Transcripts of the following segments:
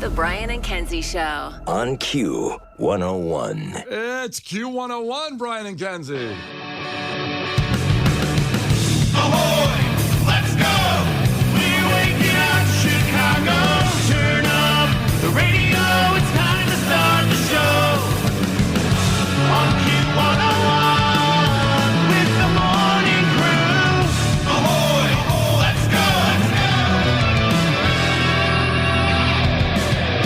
The Brian and Kenzie Show. On Q101. It's Q101, Brian and Kenzie. Ahoy! Let's go! We're waking up Chicago. Turn up the radio. It's time to start the show. On Q101 with the morning crew. Ahoy! Let's go!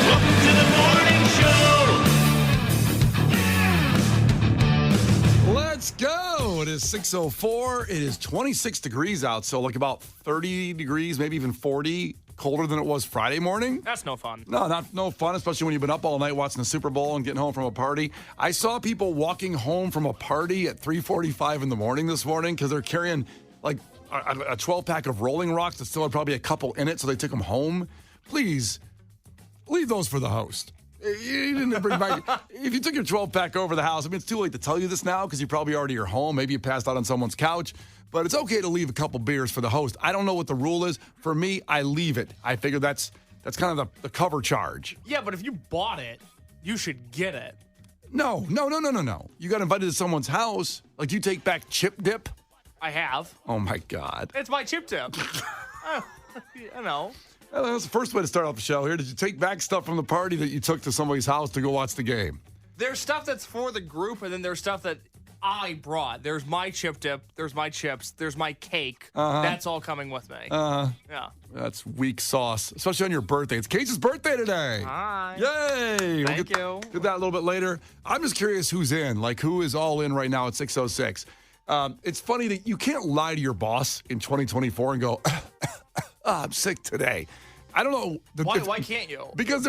Welcome to the morning show. Let's go. It is 6:04. It is 26 degrees out, so like about 30 degrees, maybe even 40, colder than it was Friday morning. That's no fun. No fun, especially when you've been up all night watching the Super Bowl and getting home from a party. I saw people walking home from a party at 3:45 in the morning this morning because they're carrying like a 12-pack of Rolling Rocks that still had probably a couple in it, so they took them home. Please, leave those for the host. You didn't bring back, if you took your 12-pack over the house, I mean, it's too late to tell you this now because you probably already are home. Maybe you passed out on someone's couch, but it's okay to leave a couple beers for the host. I don't know what the rule is. For me, I leave it. I figure that's kind of the cover charge. Yeah, but if you bought it, you should get it. No. You got invited to someone's house. Like, do you take back chip dip? I have. Oh, my God. It's my chip tip. I know. Well, that's the first way to start off the show here. Did you take back stuff from the party that you took to somebody's house to go watch the game? There's stuff that's for the group, and then there's stuff that I brought. There's my chip dip. There's my chips. There's my cake. That's all coming with me. Yeah. That's weak sauce, especially on your birthday. It's Case's birthday today. Hi. Yay. Thank you. Get that a little bit later. I'm just curious who's in. Like, who is all in right now at 6:06? It's funny that you can't lie to your boss in 2024 and go, I'm sick today. I don't know. Why can't you? Because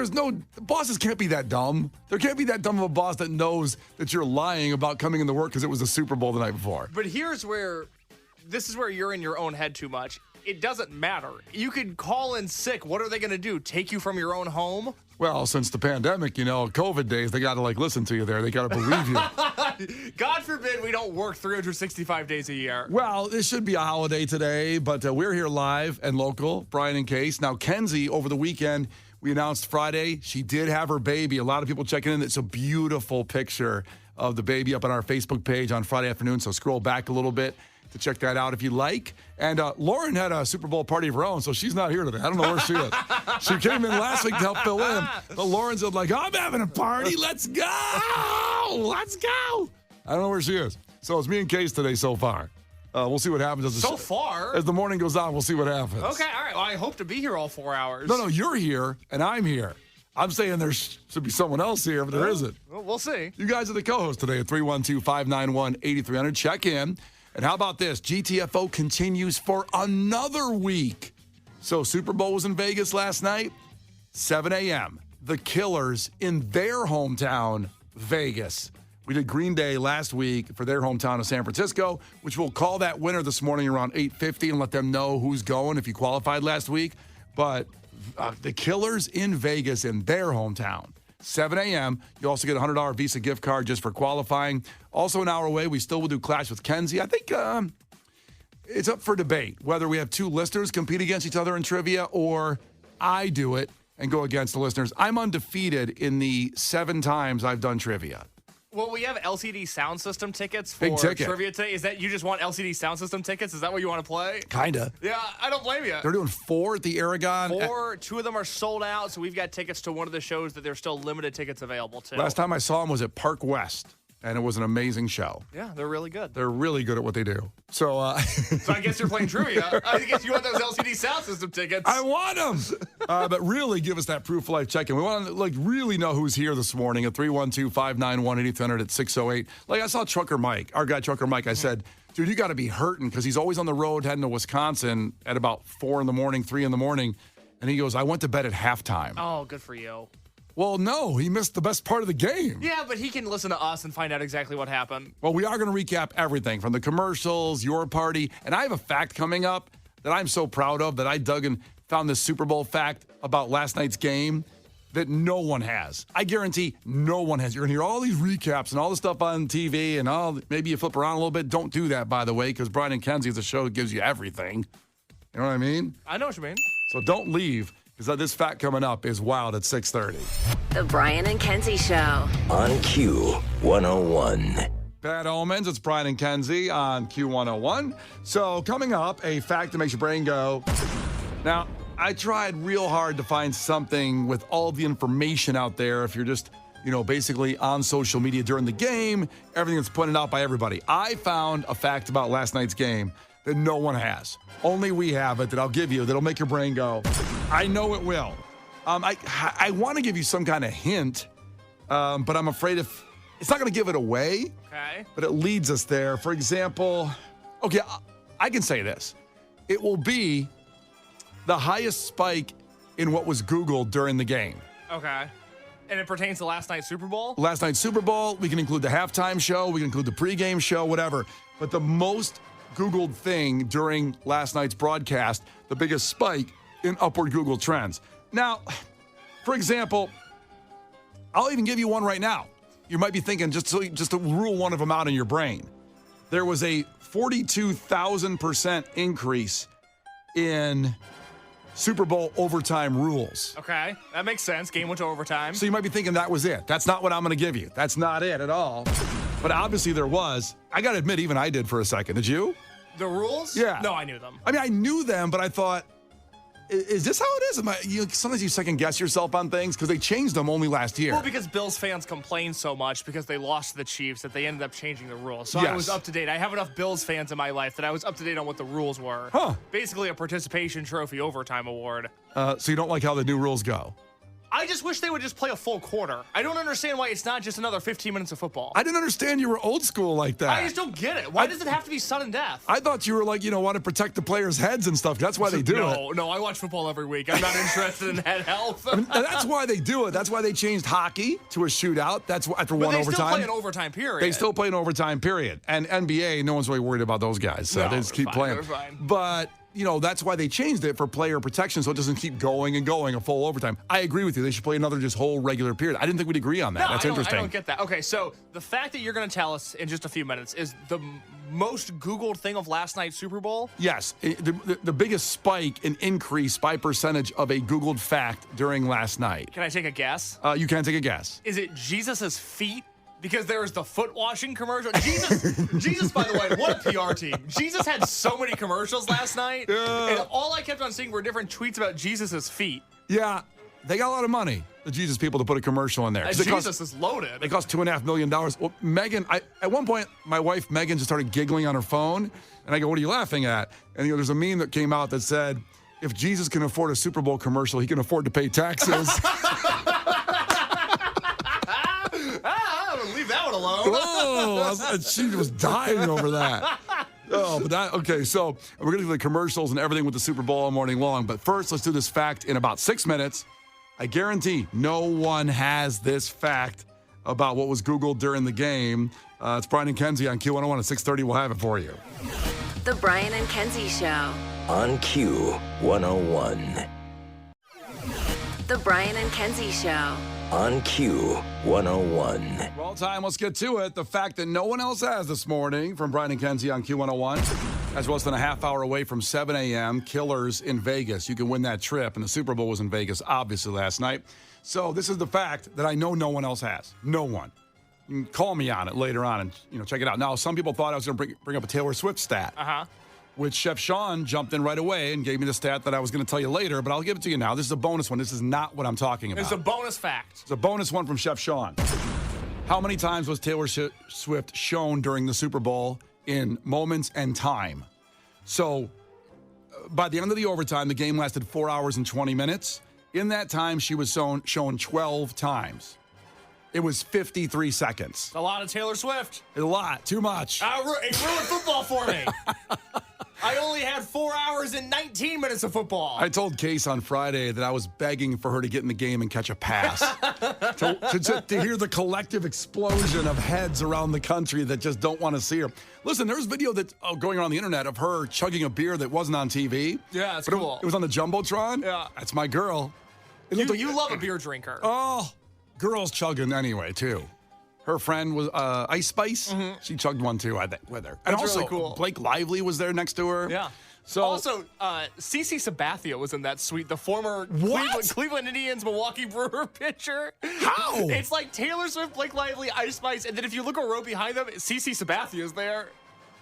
bosses can't be that dumb. There can't be that dumb of a boss that knows that you're lying about coming into work because it was the Super Bowl the night before. But this is where you're in your own head too much. It doesn't matter. You could call in sick. What are they going to do? Take you from your own home? Well, since the pandemic, COVID days, they got to listen to you there. They got to believe you. God forbid we don't work 365 days a year. Well, this should be a holiday today, but we're here live and local, Brian and Case. Now, Kenzie, over the weekend, we announced Friday, she did have her baby. A lot of people checking in. It's a beautiful picture of the baby up on our Facebook page on Friday afternoon, so scroll back a little bit to check that out if you like. And Lauren had a Super Bowl party of her own, so she's not here today. I don't know where she is. She came in last week to help fill in. But Lauren's like, I'm having a party. Let's go. Let's go. I don't know where she is. So it's me and Case today so far. We'll see what happens. As the morning goes on, we'll see what happens. Okay, all right. Well, I hope to be here all 4 hours. No, you're here, and I'm here. I'm saying there should be someone else here, but there isn't. Well, we'll see. You guys are the co-host today at 312-591-8300. Check in. And how about this? GTFO continues for another week. So Super Bowl was in Vegas last night, 7 a.m. The Killers in their hometown, Vegas. We did Green Day last week for their hometown of San Francisco, which we'll call that winner this morning around 8:50 and let them know who's going if you qualified last week. But the Killers in Vegas in their hometown. 7 a.m. You also get a $100 Visa gift card just for qualifying. Also an hour away, we still will do Clash with Kenzie. I think it's up for debate whether we have two listeners compete against each other in trivia or I do it and go against the listeners. I'm undefeated in the 7 times I've done trivia. Well, we have LCD sound system tickets for Big ticket. trivia today. Is that you just want LCD sound system tickets? Is that what you want to play? Kinda. Yeah, I don't blame you. They're doing 4 at the Aragon. 2 of them are sold out, so we've got tickets to one of the shows that there's still limited tickets available to. Last time I saw them was at Park West, and it was an amazing show. Yeah, they're really good. They're really good at what they do. So, So I guess you're playing trivia. I guess you want those LCD sound system tickets. I want them. But really give us that proof of life check-in. We want to really know who's here this morning at 312-591-8300 at 608. I saw Trucker Mike, our guy Trucker Mike. I said, dude, you got to be hurting because he's always on the road heading to Wisconsin at about 4 in the morning, 3 in the morning. And he goes, I went to bed at halftime. Oh, good for you. Well, no, he missed the best part of the game. Yeah, but he can listen to us and find out exactly what happened. Well, we are going to recap everything from the commercials, your party, and I have a fact coming up that I'm so proud of that I dug and found this Super Bowl fact about last night's game that no one has. I guarantee no one has. You're going to hear all these recaps and all the stuff on TV and maybe you flip around a little bit. Don't do that, by the way, because Brian and Kenzie is a show that gives you everything. You know what I mean? I know what you mean. So don't leave because this fact coming up is wild at 6:30. The Brian and Kenzie Show. On Q 101. Bad omens. It's Brian and Kenzie on Q101. So coming up, a fact that makes your brain go. Now, I tried real hard to find something with all the information out there. If you're just, basically on social media during the game, everything that's pointed out by everybody. I found a fact about last night's game that no one has. Only we have it that I'll give you that'll make your brain go. I know it will. I want to give you some kind of hint, but I'm afraid if it's not going to give it away. Okay. But it leads us there. For example, okay, I can say this. It will be the highest spike in what was Googled during the game. Okay. And it pertains to last night's Super Bowl? Last night's Super Bowl, we can include the halftime show, we can include the pregame show, whatever. But the most Googled thing during last night's broadcast, the biggest spike in upward Google trends. Now, for example, I'll even give you one right now. You might be thinking, just to rule one of them out in your brain. There was a 42,000% increase in Super Bowl overtime rules. Okay, that makes sense. Game went to overtime. So you might be thinking that was it. That's not what I'm going to give you. That's not it at all. But obviously there was. I got to admit, even I did for a second. Did you? The rules? Yeah. No, I knew them. I mean, I knew them, but I thought, is this how it is? Sometimes you second guess yourself on things because they changed them only last year. Well, because Bills fans complain so much because they lost to the Chiefs that they ended up changing the rules. So Yes. I was up to date. I have enough Bills fans in my life that I was up to date on what the rules were. Huh. Basically a participation trophy overtime award. So you don't like how the new rules go? I just wish they would just play a full quarter. I don't understand why it's not just another 15 minutes of football. I didn't understand you were old school like that. I just don't get it. Why does it have to be sudden death? I thought you were like, want to protect the players' heads and stuff. That's why they do it. No, I watch football every week. I'm not interested in head health. And that's why they do it. That's why they changed hockey to a shootout. That's after But one they overtime. still play an overtime period. They still play an overtime period. And NBA, no one's really worried about those guys. So No, they just keep they're playing. fine, they're fine. But, that's why they changed it for player protection so it doesn't keep going and going a full overtime. I agree with you. They should play another just whole regular period. I didn't think we'd agree on that. No, That's I interesting. don't get that. Okay, so the fact that you're going to tell us in just a few minutes is the most Googled thing of last night's Super Bowl? Yes. The biggest spike in increase by percentage of a Googled fact during last night. Can I take a guess? You can take a guess. Is it Jesus's feet? Because there was the foot washing commercial. Jesus, by the way, what a PR team. Jesus had so many commercials last night. Yeah. And all I kept on seeing were different tweets about Jesus's feet. Yeah. They got a lot of money, the Jesus people, to put a commercial in there. 'Cause Jesus is loaded. They cost $2.5 million. Well, Megan, at one point, my wife, Megan, just started giggling on her phone. And I go, what are you laughing at? And there's a meme that came out that said, if Jesus can afford a Super Bowl commercial, he can afford to pay taxes. Leave that one alone. Oh, she was dying over that. Oh, but okay, so we're going to do the commercials and everything with the Super Bowl all morning long. But first, let's do this fact in about 6 minutes. I guarantee no one has this fact about what was Googled during the game. It's Brian and Kenzie on Q101 at 6:30. We'll have it for you. The Brian and Kenzie Show. On Q 101. The Brian and Kenzie Show. On Q 101. Well, time, let's get to it. The fact that no one else has this morning from Brian and Kenzie on Q101. As less than a half hour away from 7 a.m., Killers in Vegas. You can win that trip, and the Super Bowl was in Vegas, obviously, last night. So this is the fact that I know no one else has. No one. You can call me on it later on and check it out. Now, some people thought I was going to bring up a Taylor Swift stat. Which Chef Sean jumped in right away and gave me the stat that I was going to tell you later, but I'll give it to you now. This is a bonus one. This is not what I'm talking about. It's a bonus fact. It's a bonus one from Chef Sean. How many times was Taylor Swift shown during the Super Bowl in moments and time? So by the end of the overtime, the game lasted 4 hours and 20 minutes. In that time, she was shown 12 times. It was 53 seconds. A lot of Taylor Swift. A lot. Too much. It ruined football for me. I only had 4 hours and 19 minutes of football. I told Case on Friday that I was begging for her to get in the game and catch a pass. to hear the collective explosion of heads around the country that just don't want to see her. Listen, there's video that's going around the internet of her chugging a beer that wasn't on TV. Yeah, it's but cool. It was on the Jumbotron. Yeah. That's my girl. You love a beer drinker. Oh, girls chugging anyway, too. Her friend was Ice Spice. She chugged one, too, I think, with her. And That's also, really cool. Blake Lively was there next to her. Yeah. So Also, CC Sabathia was in that suite, the former Cleveland Indians Milwaukee Brewer pitcher. How? It's like Taylor Swift, Blake Lively, Ice Spice, and then if you look a row behind them, CC Sabathia is there.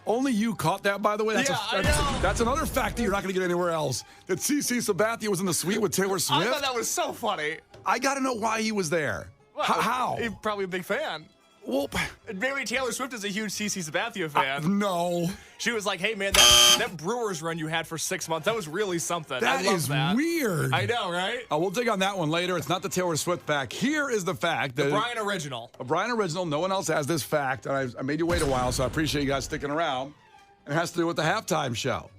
only you caught that, by the way. I know. That's another fact that you're not going to get anywhere else. That CC Sabathia was in the suite with Taylor Swift. I thought that was so funny. I got to know why he was there. Well, How? He's probably a big fan. Well, Maybe Taylor Swift is a huge CC Sabathia fan. no. She was like, hey, man, that Brewers run you had for 6 months, that was really something. I That love is that. weird. I know, right? We'll dig on that one later. It's not the Taylor Swift fact. Here is the fact that Brian Original. a Brian Original. No one else has this fact, and I made you wait a while, so I appreciate you guys sticking around. It has to do with the halftime show.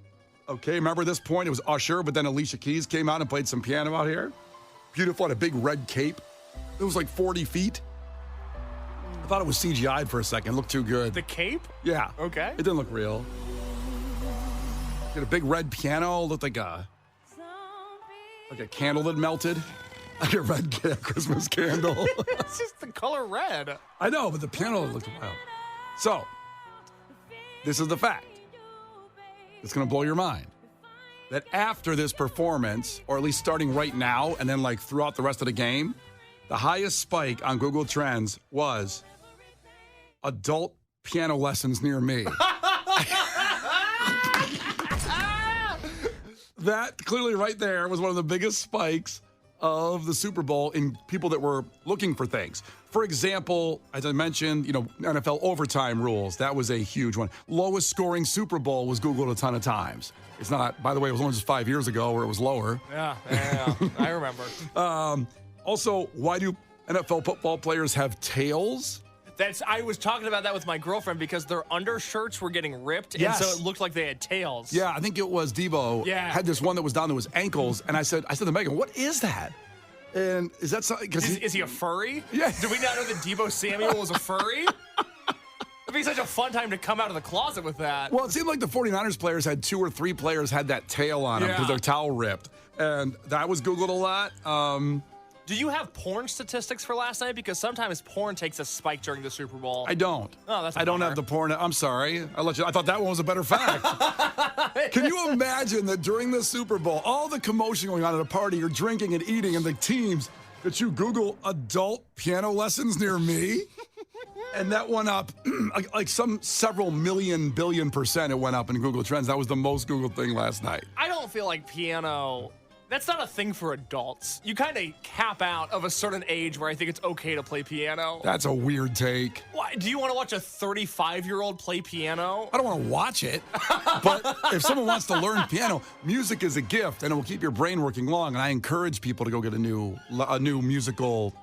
Okay, remember this point? It was Usher, but then Alicia Keys came out and played some piano out here. Beautiful, had a big red cape. It was like 40 feet. I thought it was CGI'd for a second. It looked too good. The cape? Yeah. Okay. It didn't look real. Had a big red piano. Looked like a candle that melted. Like a red Christmas candle. It's just the color red. I know, but the piano looked wild. So, this is the fact. It's going to blow your mind. That after this performance, or at least starting right now, and then like throughout the rest of the game, the highest spike on Google Trends was adult piano lessons near me. That clearly right there was one of the biggest spikes of the Super Bowl in people that were looking for things. For example, as I mentioned, NFL overtime rules. That was a huge one. Lowest scoring Super Bowl was Googled a ton of times. It's not, by the way, it was only just 5 years ago where it was lower. Yeah. I remember. Also, why do NFL football players have tails? I was talking about that with my girlfriend because their undershirts were getting ripped, Yes. and so it looked like they had tails. Yeah, I think it was Debo. Yeah. Had this one that was down to his ankles, and I said to Megan, "What is that?" And is that something? Is he a furry? Yeah. Do we not know that Debo Samuel was a furry? It'd be such a fun time to come out of the closet with that. Well, it seemed like the 49ers players had 2 or 3 players had that tail on them because Yeah. their towel ripped, and that was Googled a lot. Do you have porn statistics for last night? Because sometimes porn takes a spike during the Super Bowl. I don't. Oh, that's a I don't bummer. have the porn. I'm sorry. I thought that one was a better fact. Can you imagine that during the Super Bowl, all the commotion going on at a party, you're drinking and eating, and the teams that you Google adult piano lessons near me? And that went up like several billion percent. It went up in Google Trends. That was the most Googled thing last night. I don't feel like piano. That's not a thing for adults. You kind of cap out of a certain age where I think it's okay to play piano. That's a weird take. Why, do you want to watch a 35-year-old play piano? I don't want to watch it, but if someone wants to learn piano, music is a gift, and it will keep your brain working long. And I encourage people to go get a new musical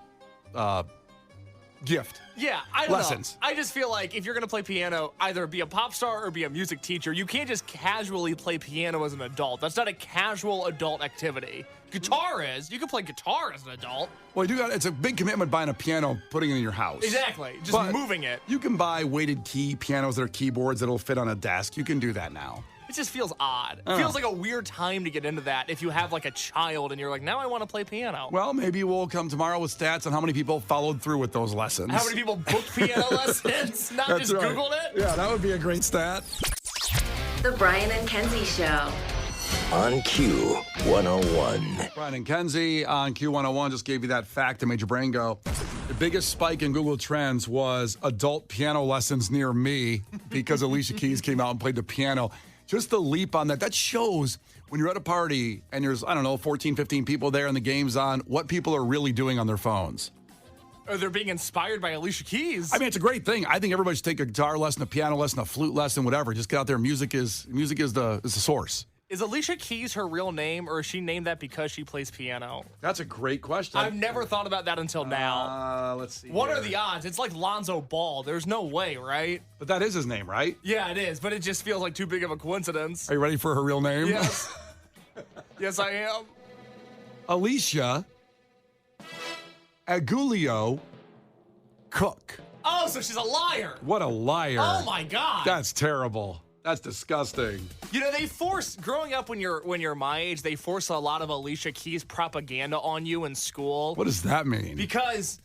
gift. Yeah, I don't Lessons. know. I just feel like if you're going to play piano, either be a pop star or be a music teacher. You can't just casually play piano as an adult. That's not a casual adult activity. Guitar is. You can play guitar as an adult. Well, it's a big commitment buying a piano, putting it in your house. Exactly. Just But moving it. You can buy weighted key pianos that are keyboards that'll fit on a desk. You can do that now. It just feels odd. It feels like a weird time to get into that if you have like a child and you're like, now I want to play piano. Well, maybe we'll come tomorrow with stats on how many people followed through with those lessons. How many people booked piano lessons? Not That's just right. Googled it? Yeah, that would be a great stat. The Brian and Kenzie Show. On Q 101. Brian and Kenzie on Q101 just gave you that fact that made your brain go. The biggest spike in Google Trends was adult piano lessons near me because Alicia Keys came out and played the piano. Just the leap on that. That shows when you're at a party and there's, 14, 15 people there and the game's on, what people are really doing on their phones. Or they're being inspired by Alicia Keys. I mean, it's a great thing. I think everybody should take a guitar lesson, a piano lesson, a flute lesson, whatever. Just get out there. Music is the source. Is Alicia Keys her real name, or is she named that because she plays piano? That's a great question. I've never thought about that until now. Let's see. What here. are the odds? It's like Lonzo Ball. There's no way, right? But that is his name, right? Yeah, it is, but it just feels like too big of a coincidence. Are you ready for her real name? Yes. Yes, I am. Alicia Agulio Cook. Oh, so she's a liar. What a liar. Oh my God. That's terrible. That's disgusting. You know, they force growing up when you're my age, they force a lot of Alicia Keys propaganda on you in school. What does that mean? Because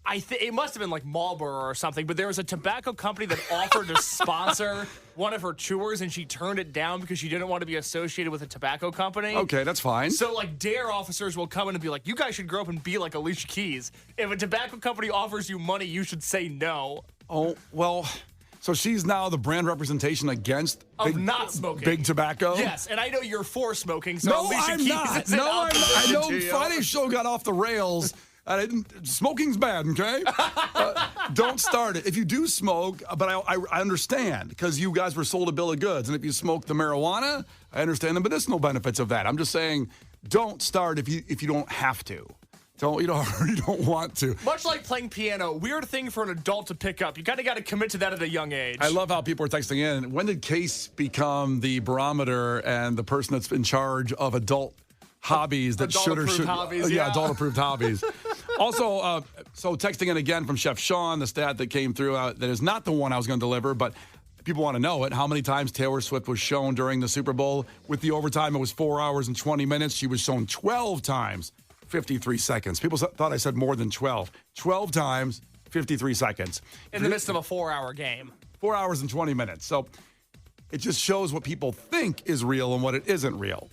It must have been like Marlboro or something, but there was a tobacco company that offered to sponsor one of her tours, and she turned it down because she didn't want to be associated with a tobacco company. Okay, that's fine. So, like, DARE officers will come in and be like, you guys should grow up and be like Alicia Keys. If a tobacco company offers you money, you should say no. Oh, well, so she's now the brand representation against not smoking. Big tobacco? Yes, and I know you're for smoking, so No, Alicia I'm Keys not. is in No, I'm not. I know opposition to you. Friday's show got off the rails. Smoking's bad, okay? Don't start it. If you do smoke, but I understand because you guys were sold a bill of goods. And if you smoke the marijuana, I understand the medicinal benefits of that. I'm just saying, don't start if you don't have to. You don't want to. Much like playing piano, weird thing for an adult to pick up. You kind of got to commit to that at a young age. I love how people are texting in. When did Case become the barometer and the person that's in charge of adult hobbies that should or should? Hobbies, yeah, adult-approved hobbies. Also, so texting in again from Chef Sean, the stat that came through that is not the one I was going to deliver, but people want to know it. How many times Taylor Swift was shown during the Super Bowl? With the overtime, it was 4 hours and 20 minutes. She was shown 12 times, 53 seconds. People thought I said more than 12. 12 times, 53 seconds. In the midst of a 4-hour game. 4 hours and 20 minutes. So it just shows what people think is real and what it isn't real.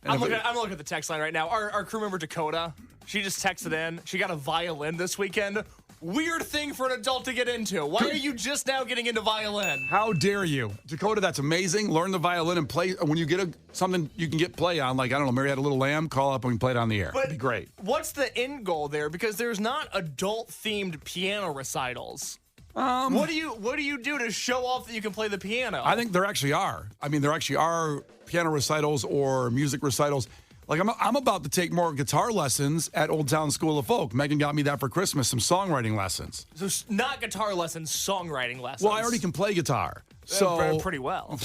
I'm looking at the text line right now. Our crew member Dakota, she just texted in. She got a violin this weekend. Weird thing for an adult to get into. Why are you just now getting into violin? How dare you? Dakota, that's amazing. Learn the violin and play. When you get something you can get play on, like, I don't know, Mary Had a Little Lamb, call up and we can play it on the air. But it'd be great. What's the end goal there? Because there's not adult-themed piano recitals. What do you do to show off that you can play the piano? I think there actually are. I mean, there actually are piano recitals or music recitals. Like, I'm about to take more guitar lessons at Old Town School of Folk. Megan got me that for Christmas, some songwriting lessons. So not guitar lessons, songwriting lessons. Well, I already can play guitar. So pretty well.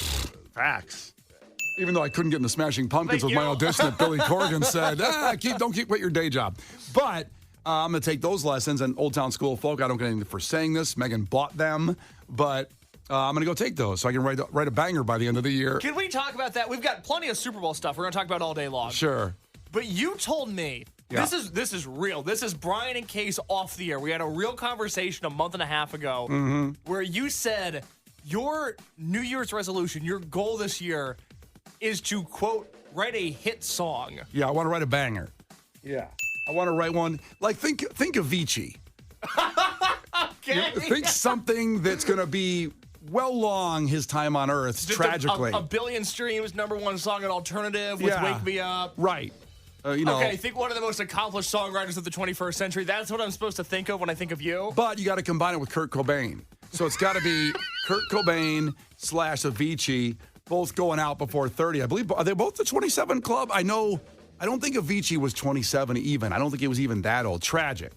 Facts. Even though I couldn't get in the Smashing Pumpkins with my audition that Billy Corgan said, don't quit your day job. But I'm going to take those lessons and Old Town School of Folk. I don't get anything for saying this. Megan bought them, but I'm going to go take those so I can write a banger by the end of the year. Can we talk about that? We've got plenty of Super Bowl stuff we're going to talk about all day long. Sure. But you told me, this is real. This is Brian and Case off the air. We had a real conversation a month and a half ago where you said your New Year's resolution, your goal this year is to, quote, write a hit song. Yeah, I want to write a banger. Yeah. I want to write one. Like, think of Avicii. Okay. Think something that's going to be well long his time on Earth, Just tragically. A billion streams, #1 song at Alternative with Wake Me Up. Right. Okay, think one of the most accomplished songwriters of the 21st century. That's what I'm supposed to think of when I think of you. But you got to combine it with Kurt Cobain. So it's got to be Kurt Cobain / Avicii, both going out before 30. I believe, are they both the 27 Club? I don't think Avicii was 27 even. I don't think he was even that old. Tragic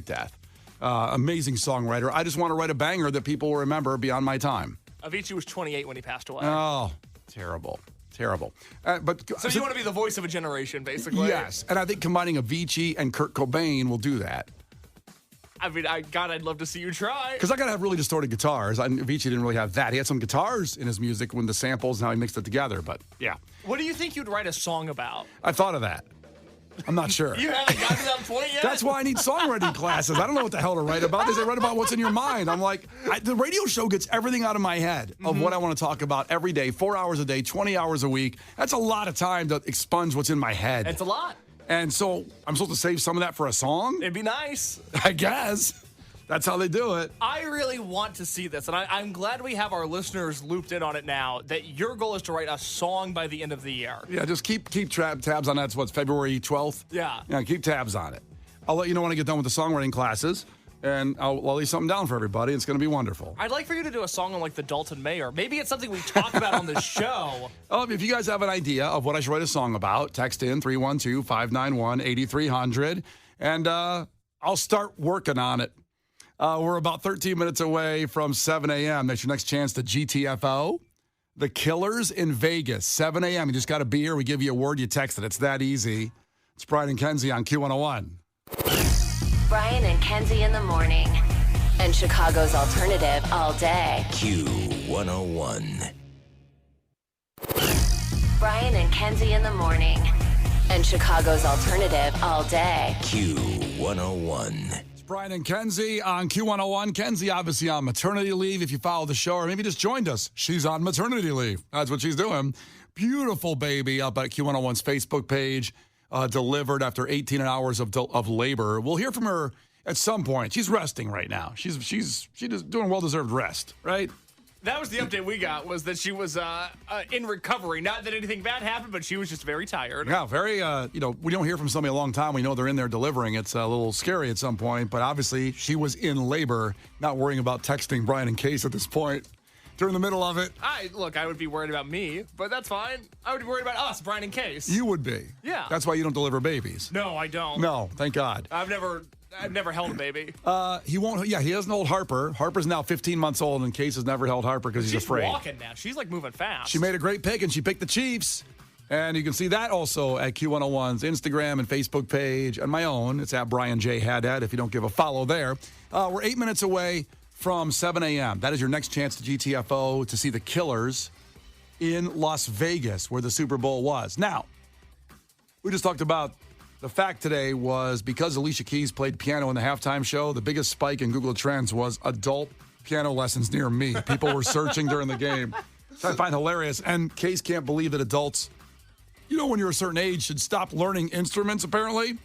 death. Amazing songwriter. I just want to write a banger that people will remember beyond my time. Avicii was 28 when he passed away. Oh, terrible. So you want to be the voice of a generation, basically? Yes, and I think combining Avicii and Kurt Cobain will do that. I mean, I'd love to see you try. Because I got to have really distorted guitars. Avicii didn't really have that. He had some guitars in his music when the samples and how he mixed it together, but yeah. What do you think you'd write a song about? I thought of that. I'm not sure. You haven't gotten to that point yet? That's why I need songwriting classes. I don't know what the hell to write about. They say write about what's in your mind. I'm like, the radio show gets everything out of my head of what I want to talk about every day, 4 hours a day, 20 hours a week. That's a lot of time to expunge what's in my head. It's a lot. And so I'm supposed to save some of that for a song? It'd be nice. I guess. That's how they do it. I really want to see this, and I'm glad we have our listeners looped in on it now, that your goal is to write a song by the end of the year. Yeah, just keep tabs on that. It's what's February 12th? Yeah. Yeah, keep tabs on it. I'll let you know when I get done with the songwriting classes, and I'll leave something down for everybody. It's going to be wonderful. I'd like for you to do a song on, like, the Dalton Mayor. Maybe it's something we talk about on the show. If you guys have an idea of what I should write a song about, text in 312-591-8300, and I'll start working on it. We're about 13 minutes away from 7 a.m. That's your next chance to GTFO. The Killers in Vegas, 7 a.m. You just got to be here. We give you a word, you text it. It's that easy. It's Brian and Kenzie on Q101. Brian and Kenzie in the morning. And Chicago's alternative all day. Q101. Brian and Kenzie in the morning. And Chicago's alternative all day. Q101. Brian and Kenzie on Q101. Kenzie obviously on maternity leave. If you follow the show or maybe just joined us, she's on maternity leave. That's what she's doing. Beautiful baby up at Q101's Facebook page, delivered after 18 hours of labor. We'll hear from her at some point. She's resting right now. She's doing well-deserved rest, right? That was the update we got, was that she was in recovery. Not that anything bad happened, but she was just very tired. Yeah, very, we don't hear from somebody a long time. We know they're in there delivering. It's a little scary at some point, but obviously she was in labor, not worrying about texting Brian and Case at this point. During the middle of it. I would be worried about me, but that's fine. I would be worried about us, Brian and Case. You would be. Yeah. That's why you don't deliver babies. No, I don't. No, thank God. I've never held a baby. He won't. Yeah, he doesn't hold Harper. Harper's now 15 months old, and Case has never held Harper because he's afraid. She's walking now. She's like moving fast. She made a great pick, and she picked the Chiefs. And you can see that also at Q101's Instagram and Facebook page, and my own. It's at Brian J. Haddad if you don't give a follow there. We're 8 minutes away from 7 a.m. That is your next chance to GTFO to see the Killers in Las Vegas, where the Super Bowl was. Now, we just talked about the fact today was because Alicia Keys played piano in the halftime show, the biggest spike in Google Trends was adult piano lessons near me. People were searching during the game, which I find hilarious. And Case can't believe that adults, when you're a certain age, should stop learning instruments, apparently.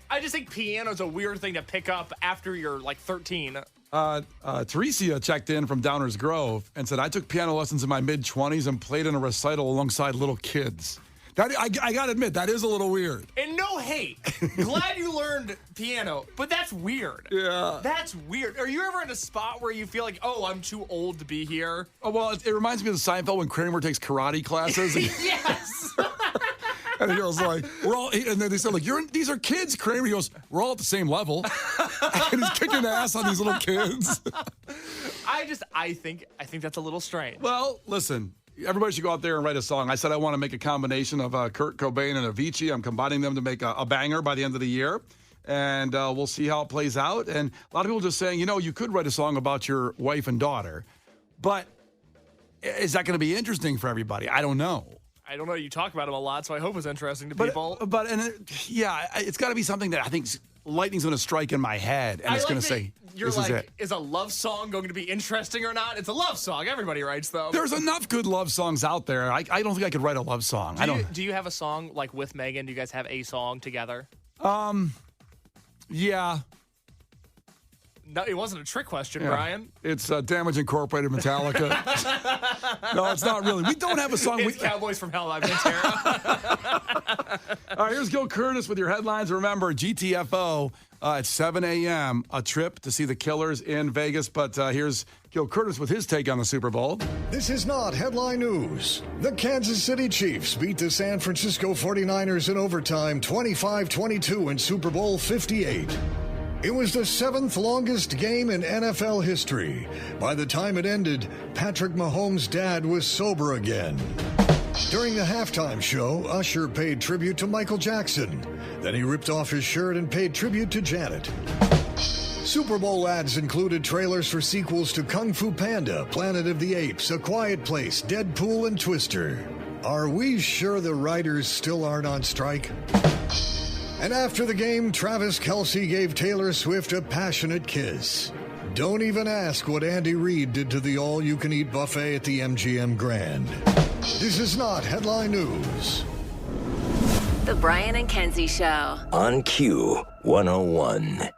I just think piano's a weird thing to pick up after you're like 13. Teresia checked in from Downers Grove and said, I took piano lessons in my mid-20s and played in a recital alongside little kids. That I got to admit, that is a little weird. And no hate. Glad you learned piano, but that's weird. Yeah. That's weird. Are you ever in a spot where you feel like, oh, I'm too old to be here? Oh, well, it reminds me of the Seinfeld when Kramer takes karate classes. Yes. And he goes like, and then they said, like, these are kids, Kramer. He goes, we're all at the same level. And he's kicking ass on these little kids. I think that's a little strange. Well, listen, everybody should go out there and write a song. I said I want to make a combination of Kurt Cobain and Avicii. I'm combining them to make a banger by the end of the year. And we'll see how it plays out. And a lot of people just saying, you could write a song about your wife and daughter. But is that going to be interesting for everybody? I don't know. You talk about them a lot, so I hope it's interesting to people. It's got to be something that I think lightning's going to strike in my head, and it's going to say, "You're this like, is it." Is a love song going to be interesting or not? It's a love song. Everybody writes them. There's enough good love songs out there. I don't think I could write a love song. Do you have a song like with Megan? Do you guys have a song together? Yeah. No, it wasn't a trick question, Brian. It's Damage Incorporated Metallica. No, it's not really. We don't have a song. It's Cowboys from Hell. I've been terrible. All right, here's Gil Curtis with your headlines. Remember, GTFO at 7 a.m., a trip to see the Killers in Vegas. But here's Gil Curtis with his take on the Super Bowl. This is not headline news. The Kansas City Chiefs beat the San Francisco 49ers in overtime 25-22 in Super Bowl 58. It was the 7th longest game in NFL history. By the time it ended, Patrick Mahomes' dad was sober again. During the halftime show, Usher paid tribute to Michael Jackson. Then he ripped off his shirt and paid tribute to Janet. Super Bowl ads included trailers for sequels to Kung Fu Panda, Planet of the Apes, A Quiet Place, Deadpool, and Twister. Are we sure the writers still aren't on strike? And after the game, Travis Kelce gave Taylor Swift a passionate kiss. Don't even ask what Andy Reid did to the all-you-can-eat buffet at the MGM Grand. This is not headline news. The Brian and Kenzie Show. On Q101.